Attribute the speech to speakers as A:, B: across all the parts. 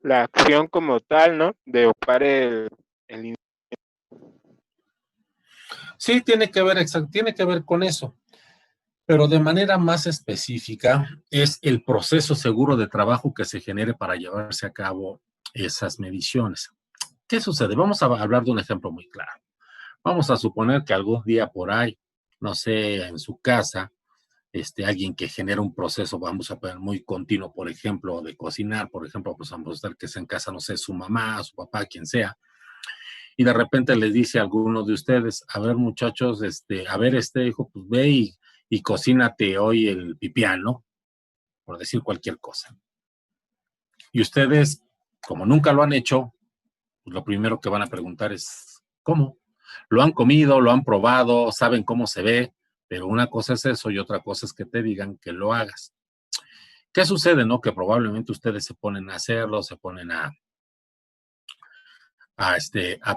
A: la acción como tal, ¿no? De ocupar el
B: Sí, tiene que ver, tiene que ver con eso, pero de manera más específica es el proceso seguro de trabajo que se genere para llevarse a cabo esas mediciones. ¿Qué sucede? Vamos a hablar de un ejemplo muy claro. Vamos a suponer que algún día por ahí, no sé, en su casa, alguien que genera un proceso, vamos a poner muy continuo, por ejemplo, de cocinar, por ejemplo, pues vamos a estar que es en casa, no sé, su mamá, su papá, quien sea, y de repente les dice a alguno de ustedes, a ver muchachos, a ver hijo, pues ve y cocínate hoy el pipián, ¿no? Por decir cualquier cosa. Y ustedes, como nunca lo han hecho, pues lo primero que van a preguntar es, ¿cómo? Lo han comido, lo han probado, saben cómo se ve, pero una cosa es eso y otra cosa es que te digan que lo hagas. ¿Qué sucede, no? Que probablemente ustedes se ponen a hacerlo, se ponen a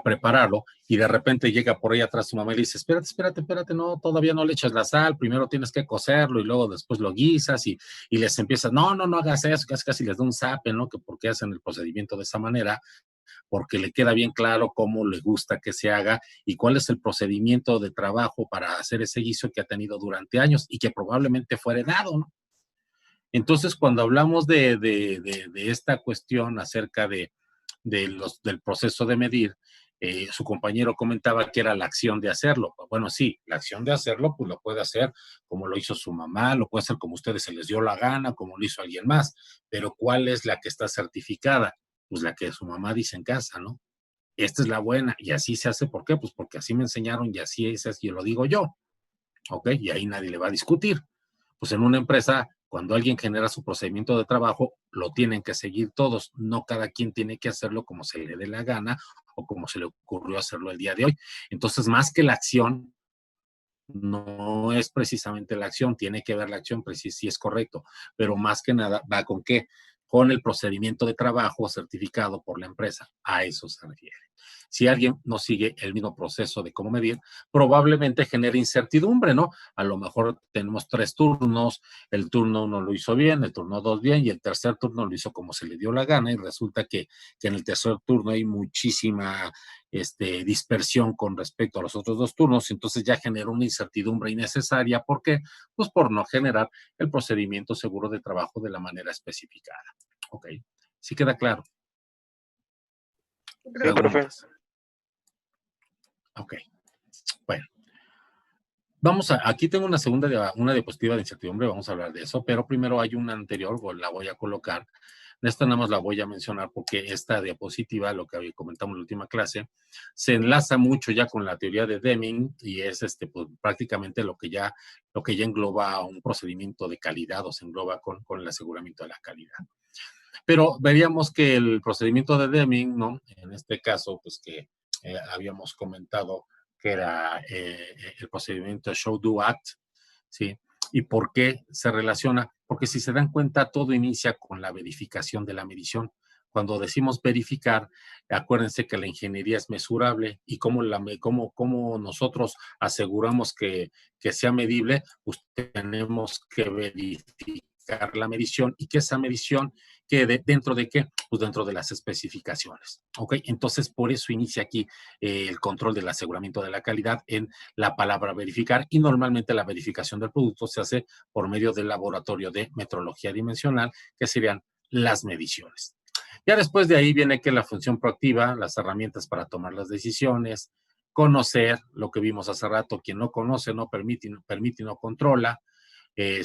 B: prepararlo y de repente llega por ahí atrás su mamá y le dice, espérate, no, todavía no le echas la sal, primero tienes que cocerlo y luego después lo guisas y les empiezas, no hagas eso, casi les da un zape, ¿no? Que por qué hacen el procedimiento de esa manera, porque le queda bien claro cómo le gusta que se haga y cuál es el procedimiento de trabajo para hacer ese guiso que ha tenido durante años y que probablemente fue heredado, ¿no? Entonces, cuando hablamos de esta cuestión acerca del proceso de medir, su compañero comentaba que era la acción de hacerlo. Bueno, sí, la acción de hacerlo, pues lo puede hacer como lo hizo su mamá, lo puede hacer como a ustedes se les dio la gana, como lo hizo alguien más, pero ¿cuál es la que está certificada? Pues la que su mamá dice en casa, ¿no? Esta es la buena, y así se hace, ¿por qué? Pues porque así me enseñaron y así es, y lo digo yo, ¿ok? Y ahí nadie le va a discutir. Pues en una empresa, cuando alguien genera su procedimiento de trabajo, lo tienen que seguir todos, no cada quien tiene que hacerlo como se le dé la gana o como se le ocurrió hacerlo el día de hoy. Entonces, más que la acción, no es precisamente la acción, tiene que ver la acción, pues sí es correcto, pero más que nada va con qué, con el procedimiento de trabajo certificado por la empresa, a eso se refiere. Si alguien no sigue el mismo proceso de cómo medir, probablemente genere incertidumbre, ¿no? A lo mejor tenemos 3 turnos, el turno 1 lo hizo bien, el turno 2 bien, y el tercer turno lo hizo como se le dio la gana, y resulta que en el tercer turno hay muchísima dispersión con respecto a los otros 2 turnos, entonces ya generó una incertidumbre innecesaria. ¿Por qué? Pues por no generar el procedimiento seguro de trabajo de la manera especificada. ¿Ok? ¿Sí queda claro?
A: Sí, profe.
B: Preguntas. Ok. Bueno. Vamos aquí tengo una diapositiva de incertidumbre, vamos a hablar de eso, pero primero hay una anterior, la voy a colocar. Esta nada más la voy a mencionar porque esta diapositiva, lo que comentamos en la última clase, se enlaza mucho ya con la teoría de Deming y es pues, prácticamente lo que ya engloba un procedimiento de calidad o se engloba con el aseguramiento de la calidad. Pero veríamos que el procedimiento de Deming, ¿no? En este caso, pues que habíamos comentado que era el procedimiento Show Do Act, ¿sí? ¿Y por qué se relaciona? Porque si se dan cuenta, todo inicia con la verificación de la medición. Cuando decimos verificar, acuérdense que la ingeniería es mesurable y cómo nosotros aseguramos que sea medible, pues tenemos que verificar la medición y que esa medición quede dentro de qué, pues dentro de las especificaciones. ¿Ok? Entonces, por eso inicia aquí el control del aseguramiento de la calidad en la palabra verificar y normalmente la verificación del producto se hace por medio del laboratorio de metrología dimensional, que serían las mediciones. Ya después de ahí viene que la función proactiva, las herramientas para tomar las decisiones, conocer lo que vimos hace rato, quien no conoce, no permite y no controla, que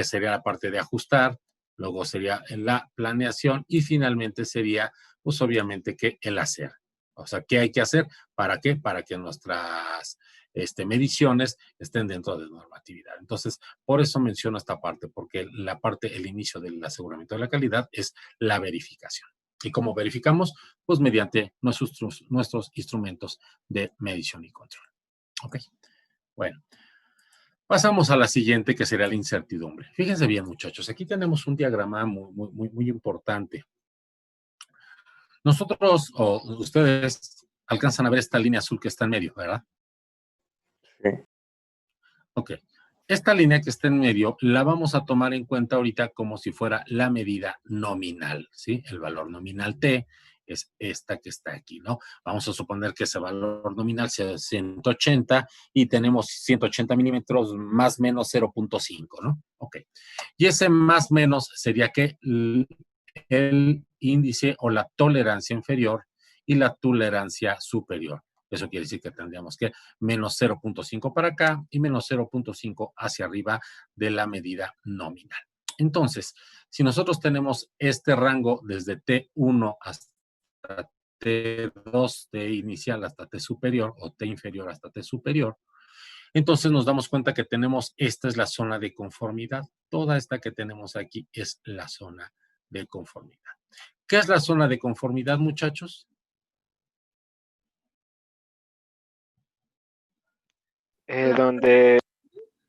B: sería la parte de ajustar, luego sería la planeación y finalmente sería, pues obviamente que el hacer. O sea, ¿qué hay que hacer? ¿Para qué? Para que nuestras mediciones estén dentro de normatividad. Entonces, por eso menciono esta parte, porque la parte, el inicio del aseguramiento de la calidad es la verificación. ¿Y cómo verificamos? Pues mediante nuestros instrumentos de medición y control. Ok, bueno. Pasamos a la siguiente, que sería la incertidumbre. Fíjense bien, muchachos, aquí tenemos un diagrama muy importante. Nosotros, o ustedes, alcanzan a ver esta línea azul que está en medio, ¿verdad?
A: Sí.
B: Ok. esta línea que está en medio la vamos a tomar en cuenta ahorita como si fuera la medida nominal, ¿sí? El valor nominal T es esta que está aquí, ¿no? Vamos a suponer que ese valor nominal sea 180 y tenemos 180 milímetros más menos 0.5, ¿no? Ok. Y ese más menos sería que el índice o la tolerancia inferior y la tolerancia superior. Eso quiere decir que tendríamos que menos 0.5 para acá y menos 0.5 hacia arriba de la medida nominal. Entonces, si nosotros tenemos este rango desde T1 hasta T2, T inicial hasta T superior o T inferior hasta T superior, entonces nos damos cuenta que tenemos, esta es la zona de conformidad. Toda esta que tenemos aquí es la zona de conformidad. ¿Qué es la zona de conformidad, muchachos?
A: Donde,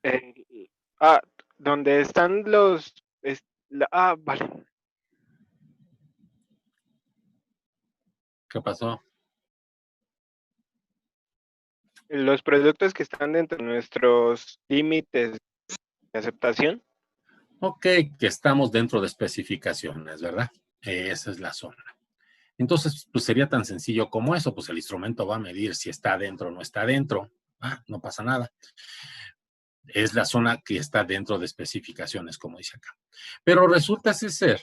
A: eh, ah, donde están vale.
B: ¿Qué pasó?
A: Los productos que están dentro de nuestros límites de aceptación.
B: Ok, que estamos dentro de especificaciones, ¿verdad? Esa es la zona. Entonces, pues sería tan sencillo como eso, pues el instrumento va a medir si está dentro o no está dentro. No pasa nada. Es la zona que está dentro de especificaciones, como dice acá. Pero resulta ser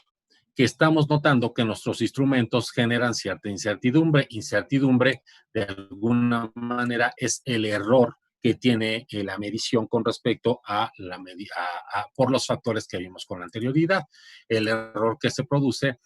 B: que estamos notando que nuestros instrumentos generan cierta incertidumbre. Incertidumbre, de alguna manera, es el error que tiene la medición con respecto a la por los factores que vimos con anterioridad. El error que se produce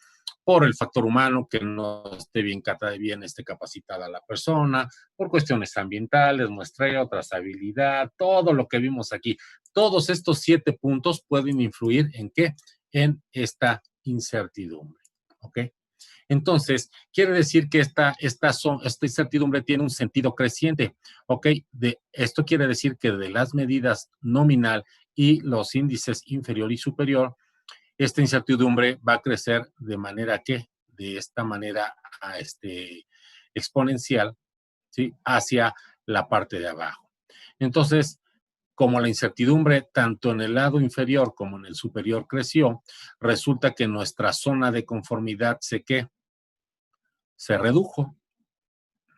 B: por el factor humano, que no esté bien capacitada la persona, por cuestiones ambientales, muestreo, trazabilidad, todo lo que vimos aquí. Todos estos 7 puntos pueden influir en qué? En esta incertidumbre. ¿Ok? Entonces, quiere decir que esta incertidumbre tiene un sentido creciente. ¿Ok? Esto quiere decir que de las medidas nominal y los índices inferior y superior, esta incertidumbre va a crecer de manera que, de esta manera exponencial, ¿sí? Hacia la parte de abajo. Entonces, como la incertidumbre tanto en el lado inferior como en el superior creció, resulta que nuestra zona de conformidad se redujo,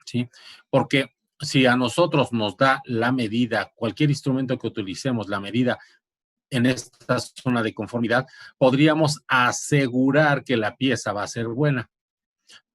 B: ¿sí? Porque si a nosotros nos da la medida, cualquier instrumento que utilicemos, la medida en esta zona de conformidad, podríamos asegurar que la pieza va a ser buena.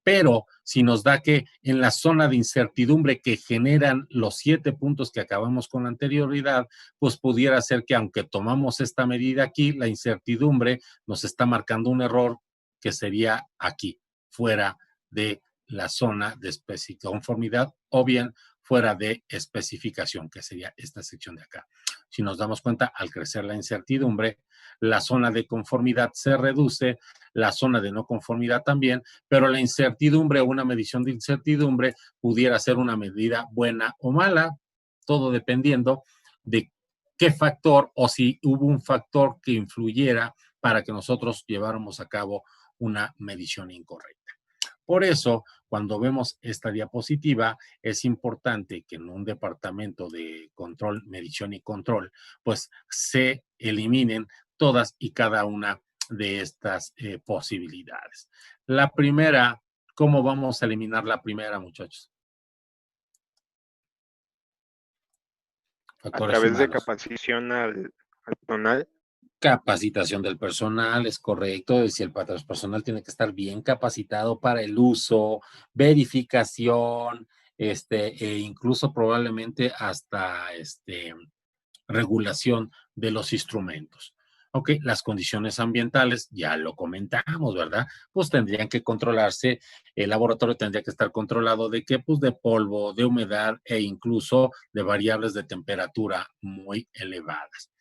B: Pero si nos da que en la zona de incertidumbre que generan los 7 puntos que acabamos con anterioridad, pues pudiera ser que aunque tomamos esta medida aquí, la incertidumbre nos está marcando un error que sería aquí, fuera de la zona de conformidad o bien fuera de especificación, que sería esta sección de acá. Si nos damos cuenta, al crecer la incertidumbre, la zona de conformidad se reduce, la zona de no conformidad también, pero la incertidumbre o una medición de incertidumbre pudiera ser una medida buena o mala, todo dependiendo de qué factor o si hubo un factor que influyera para que nosotros lleváramos a cabo una medición incorrecta. Por eso, cuando vemos esta diapositiva, es importante que en un departamento de control, medición y control, pues se eliminen todas y cada una de estas posibilidades. La primera, ¿cómo vamos a eliminar la primera, muchachos?
A: A
B: Factores
A: través de
B: humanos.
A: capacitación al personal.
B: Capacitación del personal, es correcto, es decir, el personal tiene que estar bien capacitado para el uso, verificación, e incluso probablemente hasta regulación de los instrumentos. Ok, las condiciones ambientales, ya lo comentamos, ¿verdad? Pues tendrían que controlarse, el laboratorio tendría que estar controlado de qué, pues de polvo, de humedad e incluso de variables de temperatura muy elevadas.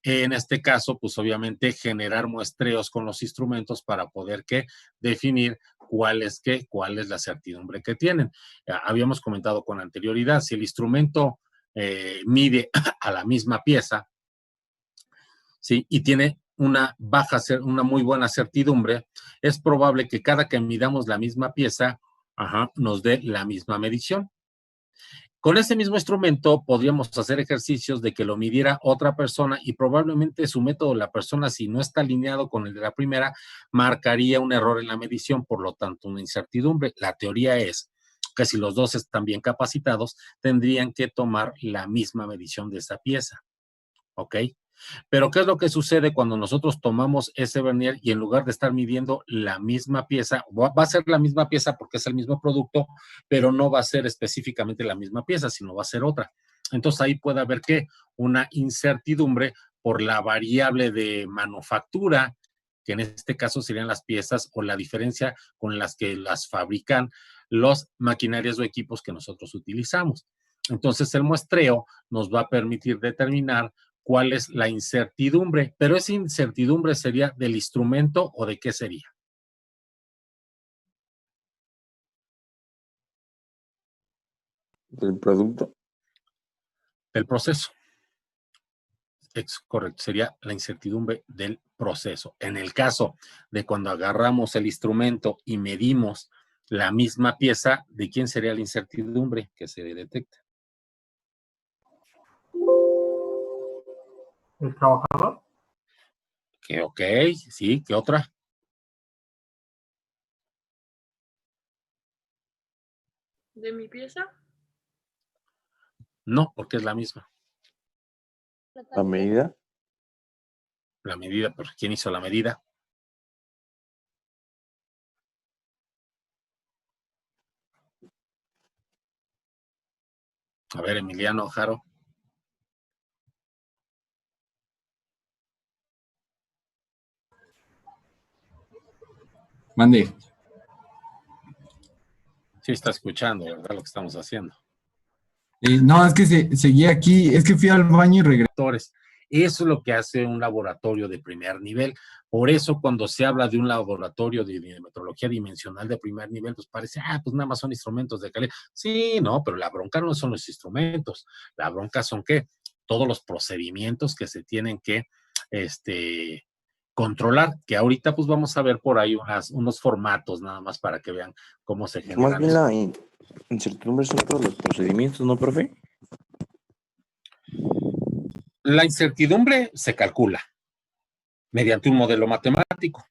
B: En este caso, pues obviamente generar muestreos con los instrumentos para poder definir cuál es la certidumbre que tienen. Habíamos comentado con anterioridad, si el instrumento mide a la misma pieza, ¿sí? Y tiene una muy buena certidumbre, es probable que cada que midamos la misma pieza, nos dé la misma medición. Con ese mismo instrumento podríamos hacer ejercicios de que lo midiera otra persona y probablemente su método, la persona, si no está alineado con el de la primera, marcaría un error en la medición, por lo tanto una incertidumbre. La teoría es que si los dos están bien capacitados, tendrían que tomar la misma medición de esa pieza, ¿ok? Pero ¿qué es lo que sucede cuando nosotros tomamos ese vernier y en lugar de estar midiendo la misma pieza, va a ser la misma pieza porque es el mismo producto, pero no va a ser específicamente la misma pieza, sino va a ser otra? Entonces ahí puede haber que una incertidumbre por la variable de manufactura, que en este caso serían las piezas o la diferencia con las que las fabrican los maquinarias o equipos que nosotros utilizamos. Entonces el muestreo nos va a permitir determinar cuál es la incertidumbre, pero esa incertidumbre sería del instrumento o de qué sería.
C: Del producto.
B: Del proceso. Es correcto, sería la incertidumbre del proceso. En el caso de cuando agarramos el instrumento y medimos la misma pieza, ¿de quién sería la incertidumbre que se detecta?
D: ¿El trabajador?
B: Que ok, sí, ¿qué otra?
E: ¿De mi pieza?
B: No, porque es la misma.
C: La medida.
B: La medida, pero ¿quién hizo la medida? A ver, Emiliano Jaro.
F: Mande.
B: Sí está escuchando, ¿verdad? Lo que estamos haciendo.
F: No, es que seguí aquí, es que fui al baño y regresé.
B: Eso es lo que hace un laboratorio de primer nivel. Por eso cuando se habla de un laboratorio de metrología dimensional de primer nivel, pues parece, pues nada más son instrumentos de calidad. Sí, no, pero la bronca no son los instrumentos. La bronca son ¿qué? Todos los procedimientos que se tienen que controlar, que ahorita pues vamos a ver por ahí unos formatos nada más para que vean cómo se generan.
C: Más bien la incertidumbre son todos los procedimientos, ¿no, profe?
B: La incertidumbre se calcula mediante un modelo matemático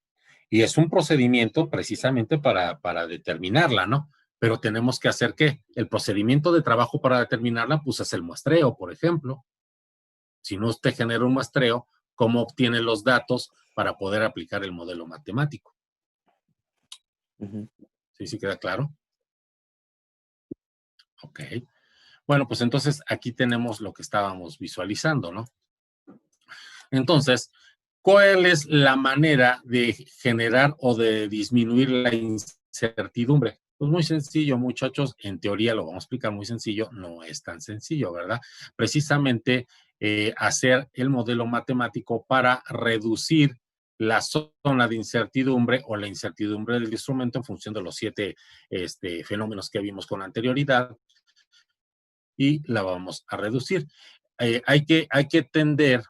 B: y es un procedimiento precisamente para determinarla, ¿no? Pero tenemos que hacer ¿qué? El procedimiento de trabajo para determinarla, pues es el muestreo, por ejemplo. Si no usted genera un muestreo, ¿cómo obtiene los datos para poder aplicar el modelo matemático? ¿Sí, sí queda claro? Ok. Bueno, pues entonces aquí tenemos lo que estábamos visualizando, ¿no? Entonces, ¿cuál es la manera de generar o de disminuir la incertidumbre? Pues muy sencillo, muchachos. En teoría lo vamos a explicar muy sencillo, no es tan sencillo, ¿verdad? Precisamente hacer el modelo matemático para reducir la zona de incertidumbre o la incertidumbre del instrumento en función de los 7 fenómenos que vimos con anterioridad y la vamos a reducir. Hay que tender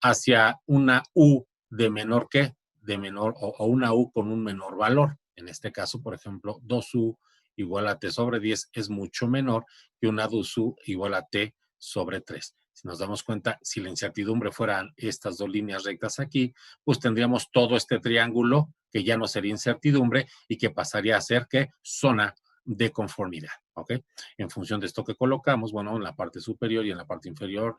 B: hacia una U de menor que, de menor, o una U con un menor valor. En este caso, por ejemplo, 2U igual a T sobre 10 es mucho menor que una 2U igual a T sobre 3. Si nos damos cuenta, si la incertidumbre fueran estas dos líneas rectas aquí, pues tendríamos todo este triángulo que ya no sería incertidumbre y que pasaría a ser ¿qué? Zona de conformidad, ¿ok? En función de esto que colocamos, bueno, en la parte superior y en la parte inferior,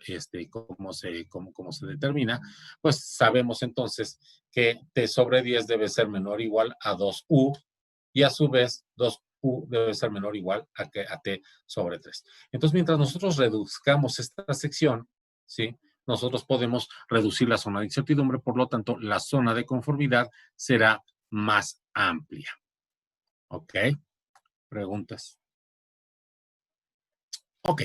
B: cómo se determina, pues sabemos entonces que T sobre 10 debe ser menor o igual a 2U y a su vez 2U debe ser menor o igual a T sobre 3. Entonces, mientras nosotros reduzcamos esta sección, ¿sí? Nosotros podemos reducir la zona de incertidumbre, por lo tanto, la zona de conformidad será más amplia. ¿Ok? ¿Preguntas? Ok,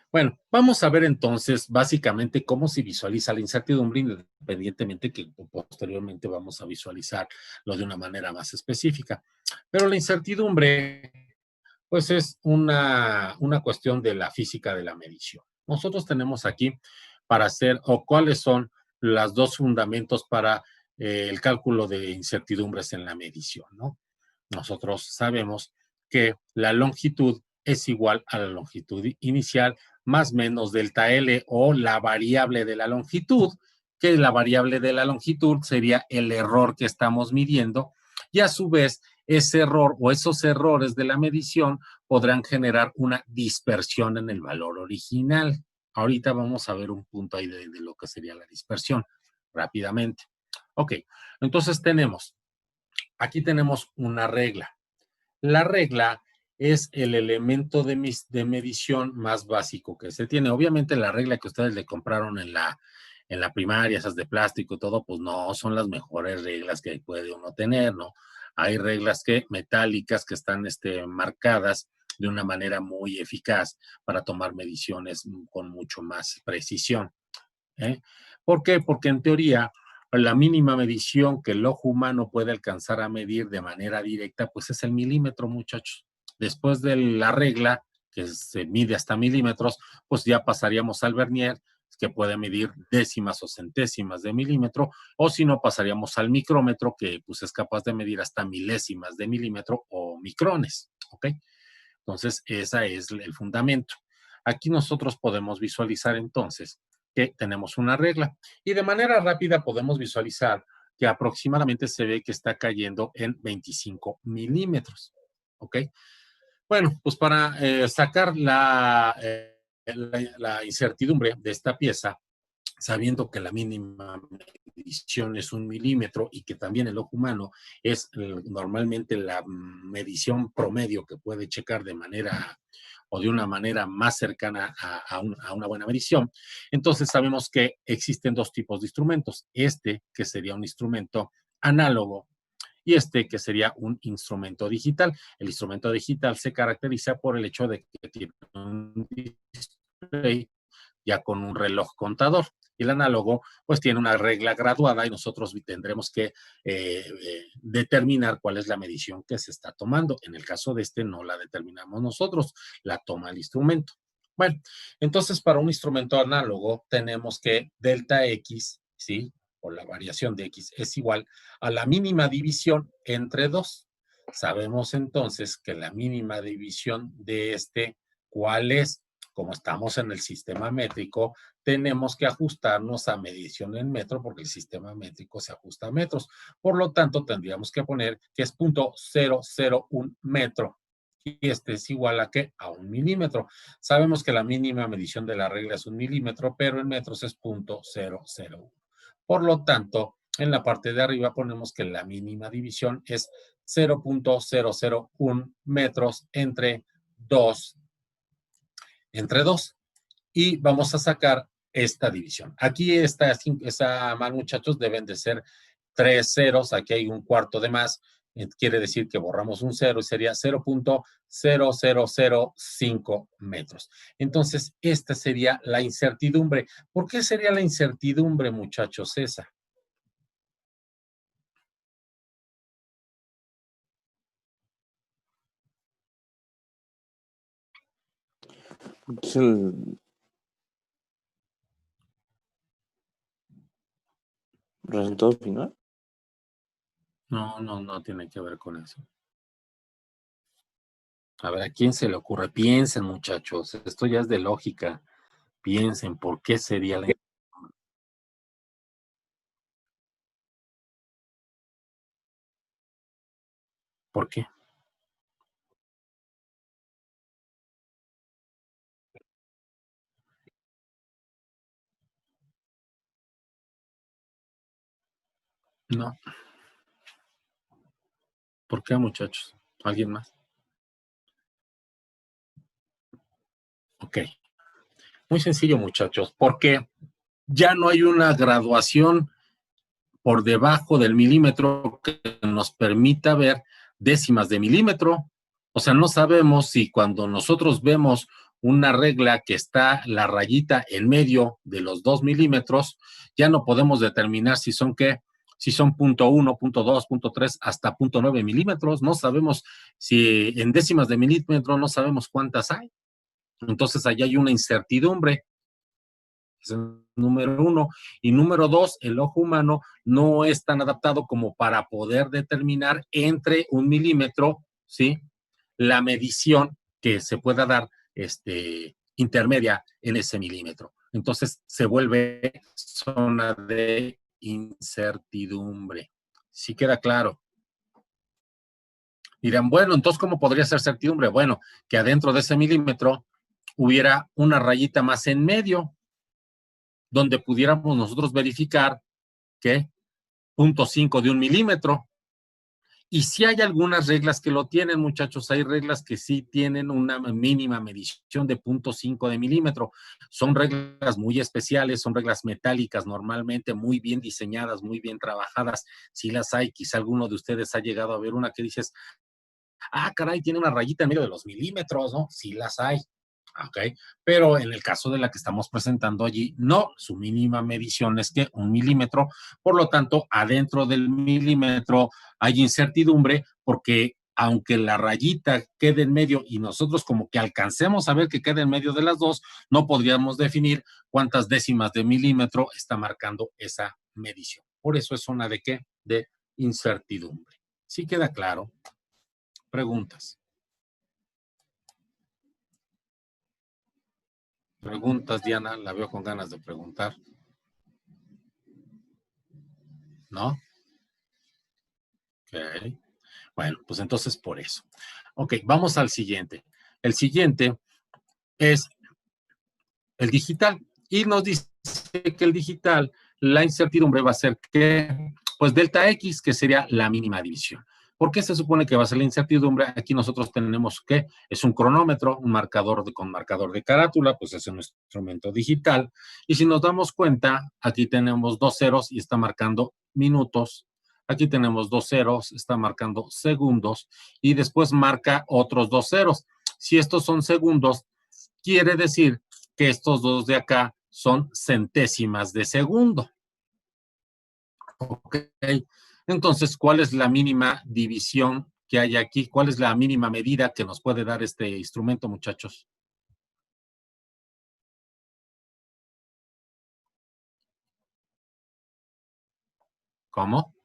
B: bueno, vamos a ver entonces básicamente cómo se visualiza la incertidumbre, independientemente que posteriormente vamos a visualizar lo de una manera más específica. Pero la incertidumbre, pues es una cuestión de la física de la medición. Nosotros tenemos aquí para hacer, o cuáles son los dos fundamentos para el cálculo de incertidumbres en la medición, ¿no? Nosotros sabemos que la longitud es igual a la longitud inicial más menos delta L, o la variable de la longitud, que la variable de la longitud sería el error que estamos midiendo, y a su vez ese error o esos errores de la medición podrán generar una dispersión en el valor original. Ahorita vamos a ver un punto ahí de lo que sería la dispersión rápidamente. Ok, entonces aquí tenemos una regla. La regla es el elemento de medición más básico que se tiene. Obviamente la regla que ustedes le compraron en la primaria, esas de plástico y todo, pues no son las mejores reglas que puede uno tener, ¿no? Hay reglas metálicas que están marcadas de una manera muy eficaz para tomar mediciones con mucho más precisión. ¿Por qué? Porque en teoría la mínima medición que el ojo humano puede alcanzar a medir de manera directa, pues es el milímetro, muchachos. Después de la regla, que se mide hasta milímetros, pues ya pasaríamos al vernier, que puede medir décimas o centésimas de milímetro, o si no, pasaríamos al micrómetro, que pues es capaz de medir hasta milésimas de milímetro o micrones, ¿ok? Entonces, ese es el fundamento. Aquí nosotros podemos visualizar entonces que tenemos una regla, y de manera rápida podemos visualizar que aproximadamente se ve que está cayendo en 25 milímetros, ¿ok? Bueno, pues para sacar la incertidumbre de esta pieza, sabiendo que la mínima medición es 1 milímetro y que también el ojo humano es normalmente la medición promedio que puede checar de manera o de una manera más cercana a una buena medición, entonces sabemos que existen dos tipos de instrumentos. Que sería un instrumento análogo, y que sería un instrumento digital. El instrumento digital se caracteriza por el hecho de que tiene un display ya con un reloj contador. Y el análogo, pues tiene una regla graduada y nosotros tendremos que determinar cuál es la medición que se está tomando. En el caso de no la determinamos nosotros, la toma el instrumento. Bueno, entonces para un instrumento análogo tenemos que delta X, ¿sí? O la variación de X es igual a la mínima división entre 2. Sabemos entonces que la mínima división de ¿cuál es? Como estamos en el sistema métrico, tenemos que ajustarnos a medición en metro porque el sistema métrico se ajusta a metros. Por lo tanto, tendríamos que poner que es 0.001 metro. Y es igual a ¿qué? A 1 milímetro. Sabemos que la mínima medición de la regla es 1 milímetro, pero en metros es 0.001. Por lo tanto, en la parte de arriba ponemos que la mínima división es 0.001 metros entre 2. Y vamos a sacar esta división. Aquí esa más, muchachos, deben de ser 3 ceros. Aquí hay un cuarto de más. Quiere decir que borramos un 0 y sería 0.0005 metros. Entonces, esta sería la incertidumbre. ¿Por qué sería la incertidumbre, muchachos, esa?
C: Es el resultado final.
B: No tiene que ver con eso. A ver, ¿a quién se le ocurre? Piensen, muchachos. Esto ya es de lógica. Piensen, ¿por qué sería la... ¿Por qué? No. ¿Por qué, muchachos? ¿Alguien más? Ok. Muy sencillo, muchachos, porque ya no hay una graduación por debajo del milímetro que nos permita ver décimas de milímetro. O sea, no sabemos si cuando nosotros vemos una regla que está la rayita en medio de los 2 milímetros, ya no podemos determinar si son ¿qué? Si son 0.1, 0.2, 0.3, hasta 0.9 milímetros. No sabemos si en décimas de milímetro, no sabemos cuántas hay. Entonces, allá hay una incertidumbre. Es el número 1. Y número 2, el ojo humano no es tan adaptado como para poder determinar entre 1 milímetro, ¿sí? La medición que se pueda dar intermedia en ese milímetro. Entonces se vuelve zona de incertidumbre. ¿Sí queda claro? Dirán, bueno, entonces, ¿cómo podría ser certidumbre? Bueno, que adentro de ese milímetro hubiera una rayita más en medio, donde pudiéramos nosotros verificar que 0.5 de un milímetro. Y si hay algunas reglas que lo tienen, muchachos, hay reglas que sí tienen una mínima medición de 0.5 de milímetro. Son reglas muy especiales, son reglas metálicas normalmente, muy bien diseñadas, muy bien trabajadas. Si las hay, quizá alguno de ustedes ha llegado a ver una que dices, ah, caray, tiene una rayita en medio de los milímetros, ¿no? Sí las hay. Ok, pero en el caso de la que estamos presentando allí, no, su mínima medición es que 1 milímetro, por lo tanto, adentro del milímetro hay incertidumbre porque aunque la rayita quede en medio y nosotros como que alcancemos a ver que queda en medio de las dos, no podríamos definir cuántas décimas de milímetro está marcando esa medición. Por eso es zona de ¿qué? De incertidumbre. ¿Sí queda claro? Preguntas. Preguntas, Diana, la veo con ganas de preguntar. ¿No? Ok. Bueno, pues entonces por eso. Ok, vamos al siguiente. El siguiente es el digital. Y nos dice que el digital, la incertidumbre va a ser que, pues delta X, que sería la mínima división. ¿Por qué se supone que va a ser la incertidumbre? Aquí nosotros tenemos que es un cronómetro, un marcador con marcador de carátula, pues es un instrumento digital. Y si nos damos cuenta, aquí tenemos 2 ceros y está marcando minutos. Aquí tenemos 2 ceros, está marcando segundos y después marca otros 2 ceros. Si estos son segundos, quiere decir que estos dos de acá son centésimas de segundo. Ok. Entonces, ¿cuál es la mínima división que hay aquí? ¿Cuál es la mínima medida que nos puede dar este instrumento, muchachos? ¿Cómo?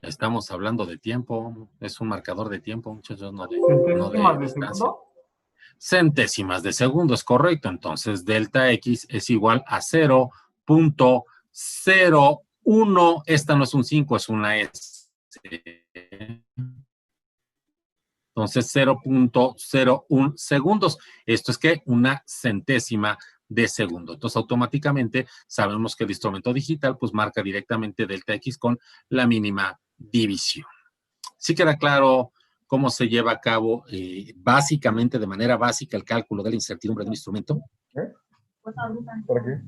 B: Estamos hablando de tiempo. Es un marcador de tiempo, muchachos, no de distancia.
D: ¿Segundo?
B: Centésimas de segundo, es correcto. Entonces, delta X es igual a 0.01. Esta no es un 5, es una S. Entonces, 0.01 segundos. Esto es que una centésima de segundo. Entonces, automáticamente sabemos que el instrumento digital pues marca directamente delta X con la mínima división. ¿Sí queda claro cómo se lleva a cabo básicamente, de manera básica, el cálculo de la incertidumbre de un instrumento?
E: Pues ahorita
D: ¿Por qué?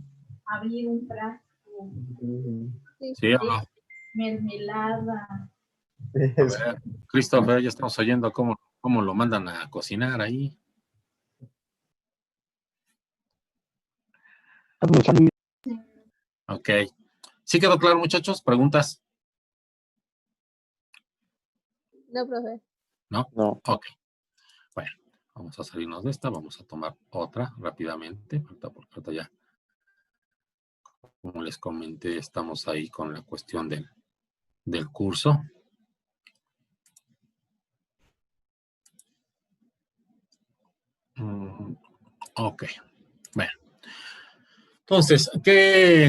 E: había un frasco,
B: Sí,
E: mermelada.
B: a ver, Christopher, ya estamos oyendo cómo lo mandan a cocinar ahí. Ok. ¿Sí quedó claro, muchachos? ¿Preguntas?
G: No, profe.
B: ¿No?
C: No.
B: Ok. Bueno, vamos a salirnos de esta. Vamos a tomar otra rápidamente. Porque ahorita ya, como les comenté, estamos ahí con la cuestión del curso. Ok. Bueno. Entonces,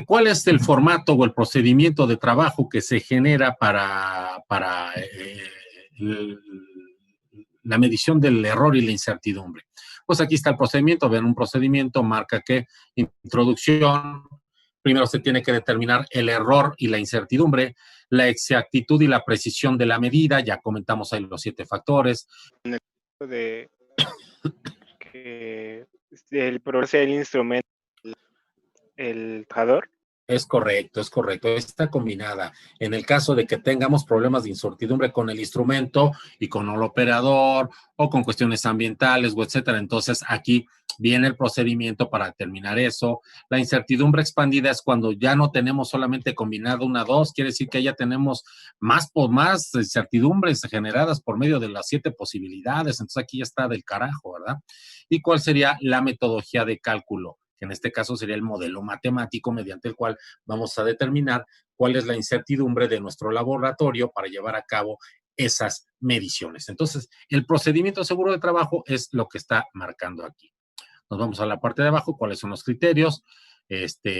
B: ¿cuál es el formato o el procedimiento de trabajo que se genera para la medición del error y la incertidumbre? Pues aquí está el procedimiento. Vean, un procedimiento marca que introducción, primero se tiene que determinar el error y la incertidumbre, la exactitud y la precisión de la medida, ya comentamos ahí los 7 factores.
A: De que el problema sea el instrumento, el trabajador.
B: Es correcto, está combinada. En el caso de que tengamos problemas de incertidumbre con el instrumento y con el operador o con cuestiones ambientales o etcétera, entonces aquí viene el procedimiento para determinar eso. La incertidumbre expandida es cuando ya no tenemos solamente combinado una, dos, quiere decir que ya tenemos más incertidumbres generadas por medio de las 7 posibilidades, entonces aquí ya está del carajo, ¿verdad? ¿Y cuál sería la metodología de cálculo? Que en este caso sería el modelo matemático mediante el cual vamos a determinar cuál es la incertidumbre de nuestro laboratorio para llevar a cabo esas mediciones. Entonces, el procedimiento seguro de trabajo es lo que está marcando aquí. Nos vamos a la parte de abajo, ¿cuáles son los criterios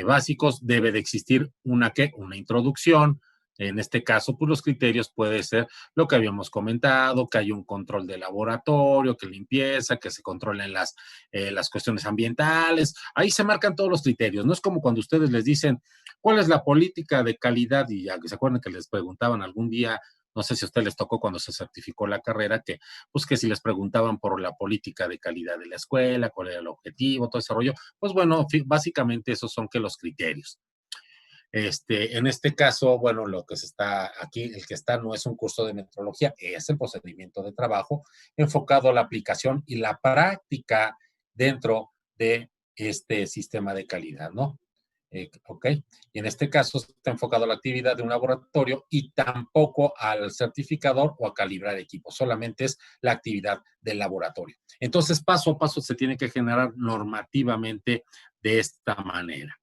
B: básicos? Debe de existir una introducción. En este caso, pues los criterios puede ser lo que habíamos comentado, que hay un control de laboratorio, que limpieza, que se controlen las cuestiones ambientales. Ahí se marcan todos los criterios. No es como cuando ustedes les dicen, ¿cuál es la política de calidad? Y ya que se acuerdan que les preguntaban algún día, no sé si a usted les tocó cuando se certificó la carrera, que pues que si les preguntaban por la política de calidad de la escuela, cuál era el objetivo, todo ese rollo, pues bueno, básicamente esos son que los criterios. En este caso, bueno, lo que se está aquí, el que está no es un curso de metrología, es el procedimiento de trabajo enfocado a la aplicación y la práctica dentro de este sistema de calidad, ¿no? Ok, y en este caso está enfocado a la actividad de un laboratorio y tampoco al certificador o a calibrar equipos, solamente es la actividad del laboratorio. Entonces, paso a paso se tiene que generar normativamente de esta manera.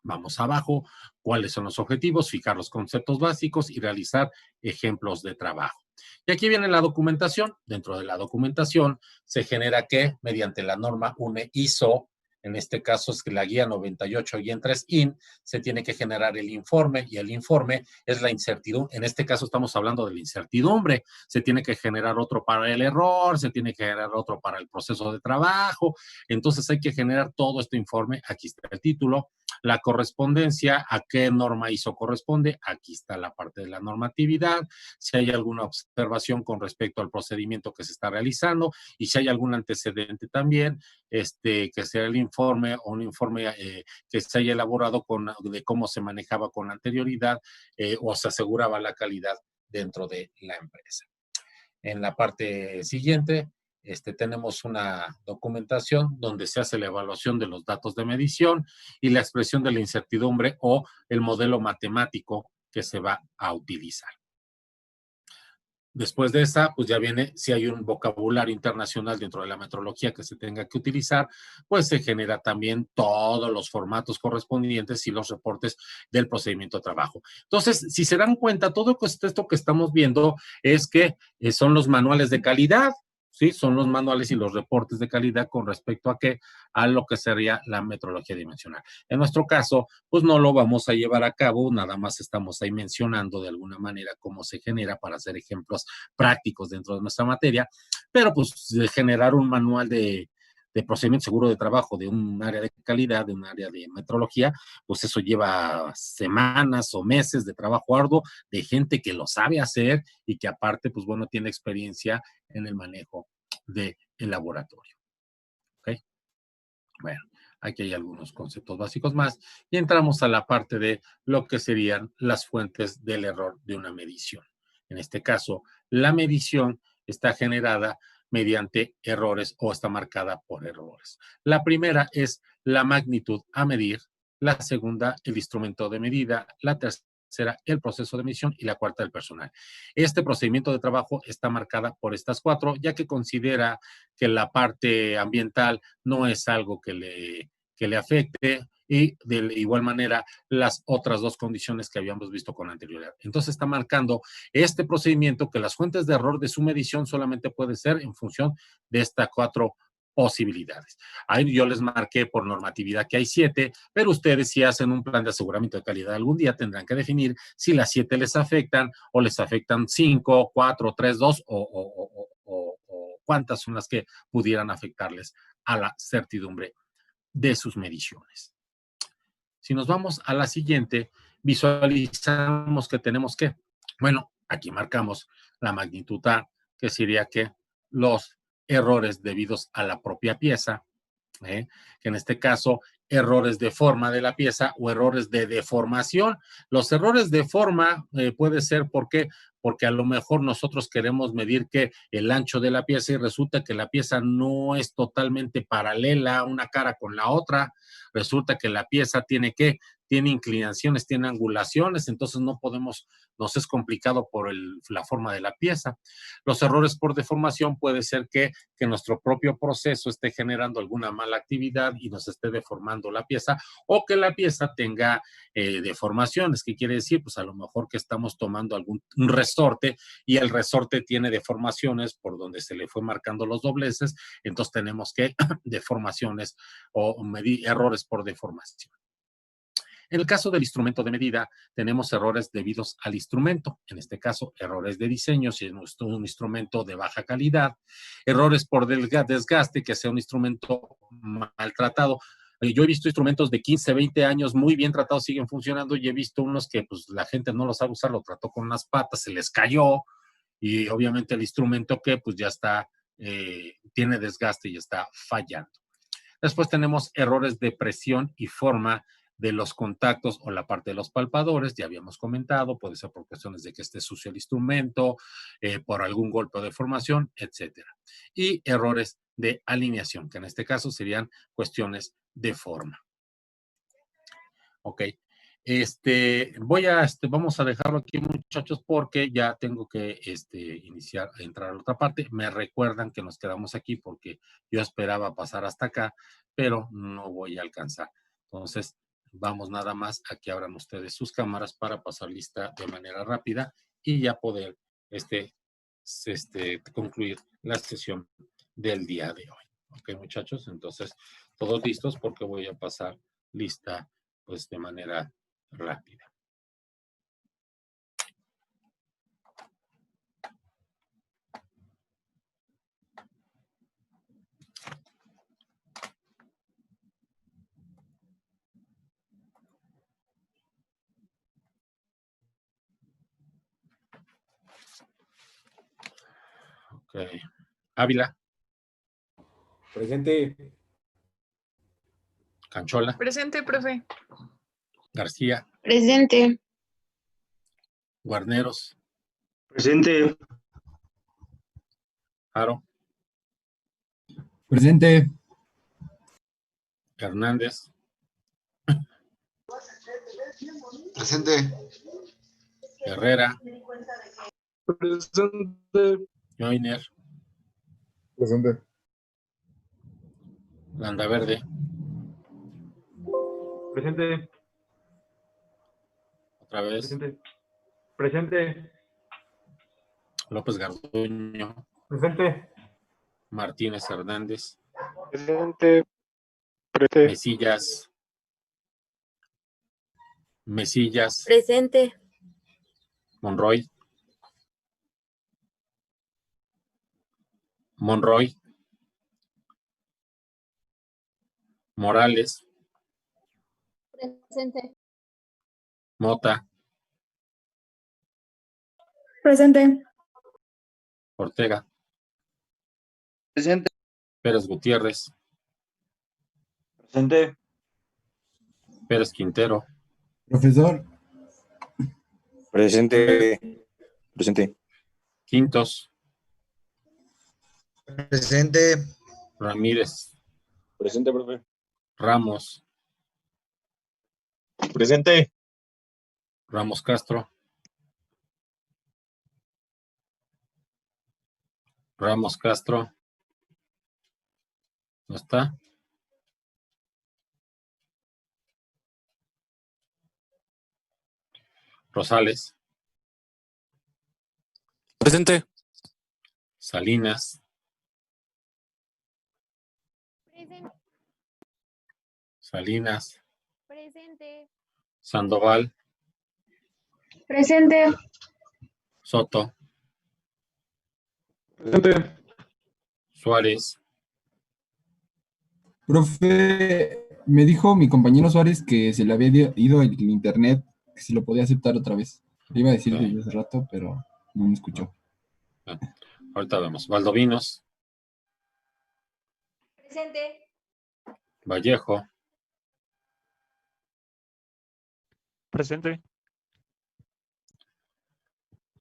B: Vamos abajo, cuáles son los objetivos, fijar los conceptos básicos y realizar ejemplos de trabajo. Y aquí viene la documentación. Dentro de la documentación se genera que mediante la norma UNE ISO, en este caso es que la guía 98-3IN, se tiene que generar el informe y el informe es la incertidumbre. En este caso estamos hablando de la incertidumbre. Se tiene que generar otro para el error, se tiene que generar otro para el proceso de trabajo. Entonces hay que generar todo este informe. Aquí está el título. La correspondencia, ¿a qué norma ISO corresponde? Aquí está la parte de la normatividad, si hay alguna observación con respecto al procedimiento que se está realizando y si hay algún antecedente también, que sea el informe o un informe que se haya elaborado de cómo se manejaba con anterioridad o se aseguraba la calidad dentro de la empresa. En la parte siguiente, tenemos una documentación donde se hace la evaluación de los datos de medición y la expresión de la incertidumbre o el modelo matemático que se va a utilizar. Después de esta, pues ya viene, si hay un vocabulario internacional dentro de la metrología que se tenga que utilizar, pues se genera también todos los formatos correspondientes y los reportes del procedimiento de trabajo. Entonces, si se dan cuenta, todo esto que estamos viendo es que son los manuales de calidad, ¿sí? Son los manuales y los reportes de calidad con respecto a lo que sería la metrología dimensional. En nuestro caso, pues no lo vamos a llevar a cabo, nada más estamos ahí mencionando de alguna manera cómo se genera para hacer ejemplos prácticos dentro de nuestra materia, pero pues de generar un manual de procedimiento seguro de trabajo de un área de calidad, de un área de metrología, pues eso lleva semanas o meses de trabajo arduo de gente que lo sabe hacer y que aparte, pues bueno, tiene experiencia en el manejo del laboratorio. ¿Ok? Bueno, aquí hay algunos conceptos básicos más y entramos a la parte de lo que serían las fuentes del error de una medición. En este caso, la medición está generada mediante errores o está marcada por errores. La primera es la magnitud a medir, la segunda, el instrumento de medida, la tercera, el proceso de medición y la cuarta, el personal. Este procedimiento de trabajo está marcada por estas cuatro, ya que considera que la parte ambiental no es algo que le afecte y de igual manera las otras dos condiciones que habíamos visto con anterioridad. Entonces está marcando este procedimiento que las fuentes de error de su medición solamente puede ser en función de estas cuatro posibilidades. Ahí yo les marqué por normatividad que hay 7, pero ustedes si hacen un plan de aseguramiento de calidad algún día tendrán que definir si las 7 les afectan o les afectan 5, 4, 3, 2 o cuántas son las que pudieran afectarles a la certidumbre de sus mediciones. Si nos vamos a la siguiente, visualizamos que tenemos que, bueno, aquí marcamos la magnitud A, que sería que los errores debidos a la propia pieza, que en este caso, errores de forma de la pieza o errores de deformación. Los errores de forma puede ser porque a lo mejor nosotros queremos medir que el ancho de la pieza y resulta que la pieza no es totalmente paralela una cara con la otra. Resulta que la pieza tiene tiene inclinaciones, tiene angulaciones, entonces no podemos, nos es complicado por la forma de la pieza. Los errores por deformación puede ser que nuestro propio proceso esté generando alguna mala actividad y nos esté deformando la pieza, o que la pieza tenga deformaciones. ¿Qué quiere decir? Pues a lo mejor que estamos tomando un resorte y el resorte tiene deformaciones por donde se le fue marcando los dobleces, entonces tenemos que deformaciones o medir errores por deformación. En el caso del instrumento de medida, tenemos errores debidos al instrumento, en este caso, errores de diseño, si es un instrumento de baja calidad, errores por desgaste, que sea un instrumento maltratado. Yo he visto instrumentos de 15, 20 años muy bien tratados, siguen funcionando, y he visto unos que pues la gente no lo sabe usar, lo trató con unas patas, se les cayó, y obviamente el instrumento que pues ya está, tiene desgaste y está fallando. Después tenemos errores de presión y forma de los contactos o la parte de los palpadores, ya habíamos comentado, puede ser por cuestiones de que esté sucio el instrumento, por algún golpe o deformación, etcétera. Y errores de alineación, que en este caso serían cuestiones de forma. Ok. Vamos a dejarlo aquí, muchachos, porque ya tengo que entrar a la otra parte. Me recuerdan que nos quedamos aquí porque yo esperaba pasar hasta acá, pero no voy a alcanzar. Entonces, vamos nada más a que abran ustedes sus cámaras para pasar lista de manera rápida y ya poder concluir la sesión del día de hoy. Ok, muchachos, entonces, todos listos porque voy a pasar lista pues de manera rápida. Ok. Ávila.
D: Presente.
B: Canchola.
H: Presente, profe.
B: García.
I: Presente.
B: Guarneros.
J: Presente.
B: Aro.
F: Presente.
B: Hernández.
K: Presente.
B: Herrera.
J: Presente.
B: Joiner.
K: Presente.
B: Landaverde.
J: Presente.
B: Otra vez.
J: Presente. Presente.
B: López Garduño.
J: Presente.
B: Martínez Hernández.
A: Presente. Presente.
B: Mesillas. Mesillas.
I: Presente.
B: Monroy. Monroy. Morales.
G: Presente.
B: Mota.
I: Presente.
B: Ortega.
K: Presente.
B: Pérez Gutiérrez.
J: Presente.
B: Pérez Quintero.
F: Profesor.
C: Presente. Presente.
B: Quintos.
K: Presente.
B: Ramírez.
C: Presente, profe.
B: Ramos.
J: Presente.
B: Ramos Castro. Ramos Castro. ¿No está? Rosales.
D: Presente.
B: Salinas.
G: Presente.
B: Salinas.
G: Presente.
B: Sandoval.
I: Presente.
B: Soto.
J: Presente.
B: Suárez.
F: Profe, me dijo mi compañero Suárez que se le había ido el internet, que si lo podía aceptar otra vez. Le iba a decir
B: Ok.
F: desde hace rato, pero no me escuchó.
B: Ahorita vemos. Valdovinos.
I: Presente.
B: Vallejo.
J: Presente.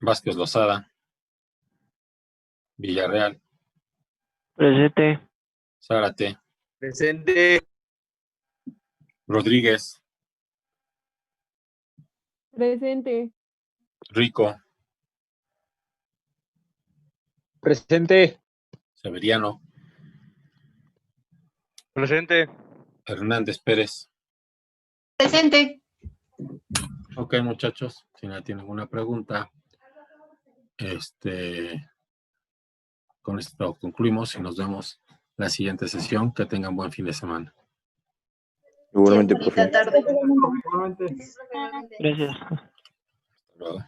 B: Vázquez Lozada. Villarreal.
J: Presente.
B: Zárate.
J: Presente.
B: Rodríguez.
G: Presente.
B: Rico,
J: Presente.
B: Severiano,
J: Presente.
B: Hernández Pérez.
I: Presente.
B: Ok, muchachos, si nadie tiene ninguna pregunta, con esto concluimos y nos vemos la siguiente sesión. Que tengan buen fin de semana.
C: Igualmente,
I: Bonita
C: profe.
I: tarde.
J: Igualmente. Gracias.
B: Hasta luego.